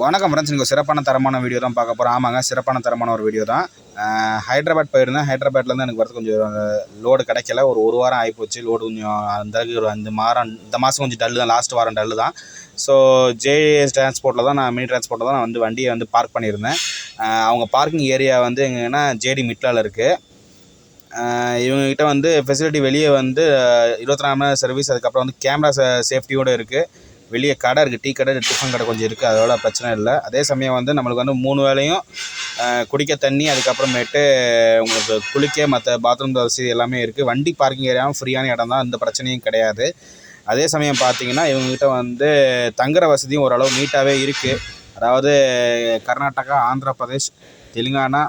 வணக்கம் ஃப்ரெண்ட்ஸ், நீங்கள் சிறப்பான தரமான வீடியோ தான் பார்க்க போகிறோம். ஆமாங்க, சிறப்பான தரமான ஒரு வீடியோ தான். ஹைதராபாத் போயிருந்தேன். ஹைதராபாத்லேருந்து எனக்கு வரது கொஞ்சம் லோடு கிடைக்கல. ஒரு வாரம் ஆகிப்போச்சு. லோடு கொஞ்சம் அந்தளவுக்கு ஒரு இந்த மாதம் கொஞ்சம் டல்லு தான். லாஸ்ட் வாரம் டல்லு தான். ஸோ ஜேஎஸ் டிரான்ஸ்போர்ட்டில் தான் மினி டிரான்ஸ்போர்ட்டில் தான் நான் வண்டியை பார்க் பண்ணியிருந்தேன். அவங்க பார்க்கிங் ஏரியா எங்கன்னா ஜேடி மிட்லாவில் இருக்குது. இவங்ககிட்ட ஃபெசிலிட்டி வெளியே 24 மணி நேரம் சர்வீஸ். அதுக்கப்புறம் கேமரா சேஃப்டியோடு இருக்குது. வெளியே கடை இருக்குது, டீ கடை, டிஃபன் கடை கொஞ்சம் இருக்குது. அதோட பிரச்சனை இல்லை. அதே சமயம் நம்மளுக்கு 3 வேளையும் குடிக்க தண்ணி, அதுக்கப்புறமேட்டு உங்களுக்கு குளிக்க மற்ற பாத்ரூம் வசதி எல்லாமே இருக்குது. வண்டி பார்க்கிங் ஏரியாவும் ஃப்ரீயான இடம் தான், எந்த பிரச்சனையும் கிடையாது. அதே சமயம் பார்த்திங்கன்னா இவங்ககிட்ட தங்குற வசதியும் ஓரளவு நீட்டாகவே இருக்குது. அதாவது கர்நாடகா, ஆந்திர பிரதேஷ், தெலுங்கானா,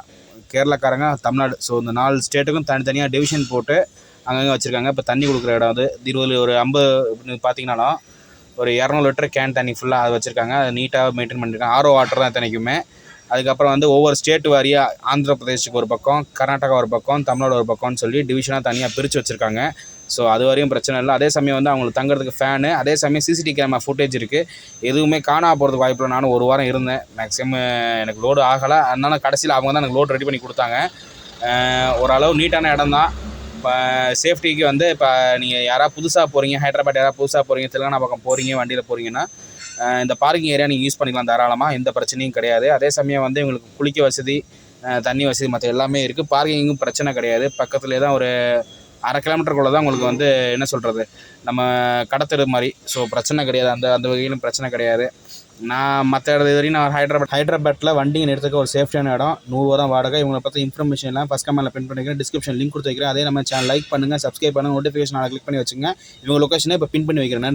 கேரளாக்காரங்க, தமிழ்நாடு, ஸோ இந்த 4 ஸ்டேட்டுக்கும் தனித்தனியாக டிவிஷன் போட்டு அங்கங்கே வச்சுருக்காங்க. இப்போ தண்ணி கொடுக்குற இடம் 20 ஒரு 50 பார்த்திங்கனாலும் ஒரு 200 லிட்டர் கேன் தண்ணி ஃபுல்லாக அது வச்சுருக்காங்க. அது நீட்டாக மெயின்டைன் பண்ணியிருக்காங்க. ஆர்ஓ வாட்டர் தான் இத்தனைக்குமே. அதுக்கப்புறம் ஒவ்வொரு ஸ்டேட்டு வாரியாக ஆந்திர பிரதேஷுக்கு ஒரு பக்கம், கர்நாடகா ஒரு பக்கம், தமிழ்நாடு ஒரு பக்கம்னு சொல்லி டிவிஷனாக தனியாக பிரித்து வச்சுருக்காங்க. ஸோ அது வரையும் பிரச்சனை இல்லை. அதே சமயம் அவங்களுக்கு தங்குறதுக்கு ஃபேனு, அதே சமயம் சிசிடிவி கேமரா ஃபுட்டேஜ் இருக்குது. எதுவுமே காணாமல் போகிறதுக்கு வாய்ப்பு இல்லை. நானும் ஒரு வாரம் இருந்தேன். மேக்ஸிமம் எனக்கு லோடு ஆகலை. அதனால கடைசியில் அவங்க தான் எனக்கு லோடு ரெடி பண்ணி கொடுத்தாங்க. ஓரளவு நீட்டான இடம் தான். இப்போ சேஃப்டிக்கு இப்போ நீங்கள் யாராவது புதுசாக போகிறீங்க, ஹைதராபாத் யாராவது புதுசாக போகிறீங்க, தெலுங்கானா பக்கம் போகிறீங்க, வண்டியில் போகிறீங்கன்னா இந்த பார்க்கிங் ஏரியா நீங்கள் யூஸ் பண்ணிக்கலாம் தாராளமாக. எந்த பிரச்சனையும் கிடையாது. அதே சமயம் இவங்களுக்கு குளிக்க வசதி, தண்ணி வசதி மற்ற எல்லாமே இருக்குது. பார்க்கிங்கும் பிரச்சனை கிடையாது. பக்கத்துலேயே தான் ஒரு 1/2 கிலோமீட்டருக்குள்ளே தான் உங்களுக்கு என்ன சொல்கிறது, நம்ம கடத்தெரு மாதிரி. ஸோ பிரச்சனை கிடையாது. அந்த வகையிலும் பிரச்சனை கிடையாது. நான் மற்ற இடத்து வரையும் நான் ஹைதராபாத்தில் வண்டிங்க நிறுத்துக்க ஒரு சேஃப்டியான இடம். 100 தான் வாடகை. இவங்களை பற்றி இன்ஃபர்மேஷன் எல்லாம் ஃபஸ்ட் கமெண்ட்டில் பின் பண்ணிக்கிறேன், டிஸ்கிரிப்ஷன் லிங்க் கொடுத்து வைக்கிறேன். அதே நம்ம சேனல் லைக் பண்ணுங்கள், சப்ஸ்கிரைப் பண்ணுங்கள், நோட்டிஃபிகேஷன் கிளிக் பண்ணி வச்சுங்க. இவங்க லொக்கேஷனை இப்போ பின் பண்ணி வைக்கிறேன்.